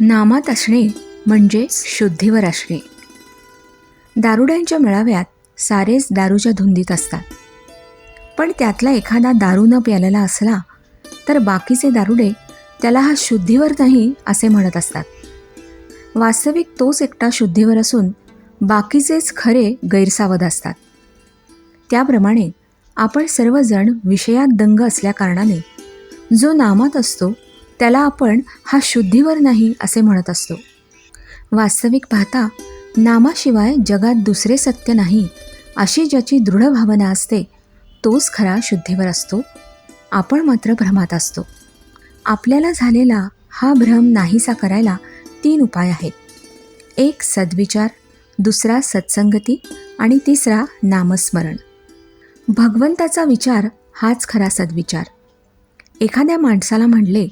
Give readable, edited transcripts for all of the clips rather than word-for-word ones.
नामात असणे म्हणजे शुद्धीवर असणे. दारुड्यांच्या मेळाव्यात सारेच दारूच्या धुंदीत असतात, पण त्यातला एखादा दारू न प्यालेला असला तर बाकीचे दारुडे त्याला हा शुद्धीवर नाही असे म्हणत असतात. वास्तविक तोच एकटा शुद्धीवर असून बाकीचेच खरे गैरसावध असतात. त्याप्रमाणे आपण सर्वजण विषयात दंग असल्याकारणाने जो नामात असतो त्याला आपण हा शुद्धीवर नाही असे म्हणत असतो. वास्तविक पाहता नामाशिवाय जगात दुसरे सत्य नाही अशी ज्याची दृढ भावना असते तोच खरा शुद्धीवर असतो. आपण मात्र भ्रमात असतो. आपल्याला झालेला हा भ्रम नाहीसा करायला 3 उपाय आहेत. एक सद्विचार, दुसरा सत्संगती आणि तिसरा नामस्मरण. भगवंताचा विचार हाच खरा सद्विचार. एखाद्या माणसाला म्हणले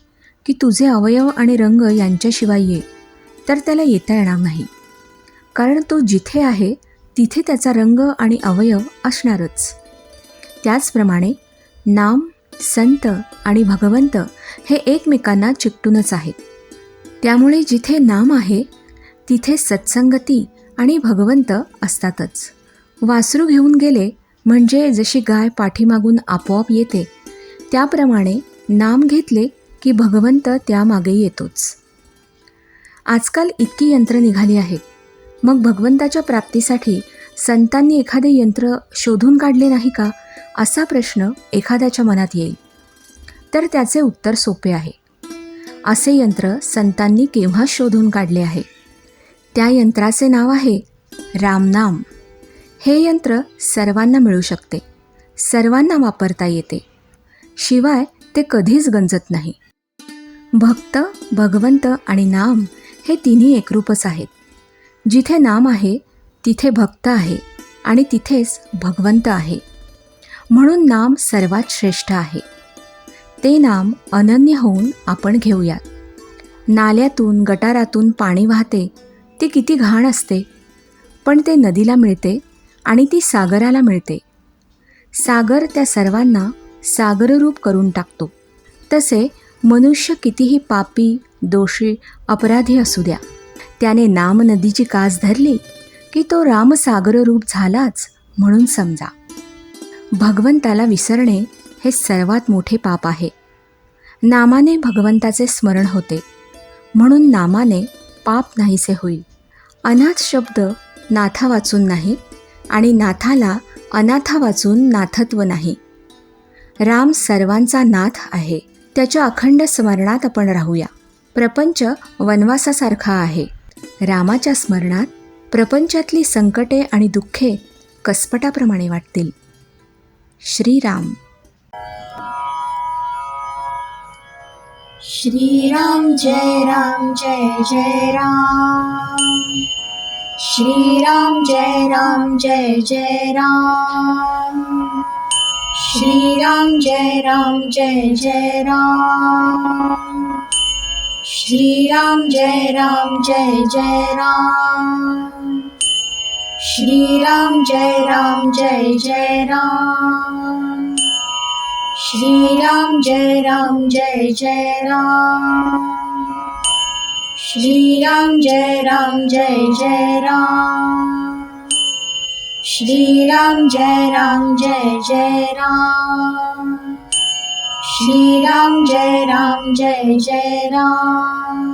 की तुझे अवयव आणि रंग यांच्याशिवाय ये, तर त्याला येता येणार नाही, कारण तो जिथे आहे तिथे त्याचा रंग आणि अवयव असणारच. त्याचप्रमाणे नाम, संत आणि भगवंत हे एकमेकांना चिकटूनच आहेत. त्यामुळे जिथे नाम आहे तिथे सत्संगती आणि भगवंत असतातच. वासरू घेऊन गेले म्हणजे जशी गाय पाठीमागून आपोआप येते, त्याप्रमाणे नाम घेतले की भगवंत त्यामागे येतोच. आजकाल इतकी यंत्र निघाली आहेत, मग भगवंताच्या प्राप्तीसाठी संतांनी एखादे यंत्र शोधून काढले नाही का असा प्रश्न एखाद्याच्या मनात येईल. तर त्याचे उत्तर सोपे आहे. असे यंत्र संतांनी केव्हा शोधून काढले आहे. त्या यंत्राचे नाव आहे रामनाम. हे यंत्र सर्वांना मिळू शकते, सर्वांना वापरता येते, शिवाय ते कधीच गंजत नाही. भक्त, भगवंत आणि नाम हे तिन्ही एकरूपच आहेत. जिथे नाम आहे तिथे भक्त आहे आणि तिथेच भगवंत आहे. म्हणून नाम सर्वात श्रेष्ठ आहे. ते नाम अनन्य होऊन आपण घेऊयात. नाल्यातून गटारातून पाणी वाहते, ते किती घाण असते, पण ते नदीला मिळते आणि ती सागराला मिळते. सागर त्या सर्वांना सागररूप करून टाकतो. तसे मनुष्य कितीही पापी, दोषी, अपराधी असू द्या, त्याने नाम नदीची कास धरली की तो रामसागररूप झालाच म्हणून समजा. भगवंताला विसरणे हे सर्वात मोठे पाप आहे. नामाने भगवंताचे स्मरण होते, म्हणून नामाने पाप नाहीसे होईल. अनाथ शब्द नाथा वाचून नाही आणि नाथाला अनाथा वाचून नाथत्व नाही. राम सर्वांचा नाथ आहे. त्याच्या अखंड स्मरणात आपण राहूया. प्रपंच वनवासासारखा आहे. रामाच्या स्मरणात प्रपंचातली संकटे आणि दुःखे कसपटाप्रमाणे वाटतील. श्रीराम. श्रीराम जय राम जय जय राम. श्रीराम जय राम जय जय राम. श्रीराम जय राम जय जय राम. श्रीराम जय राम जय जय राम. श्रीराम जय राम जय जय राम. श्रीराम जय राम जय जय राम. श्रीराम जय राम जय जय राम. श्रीराम जय राम जय जय राम. श्रीराम जय राम जय जय राम.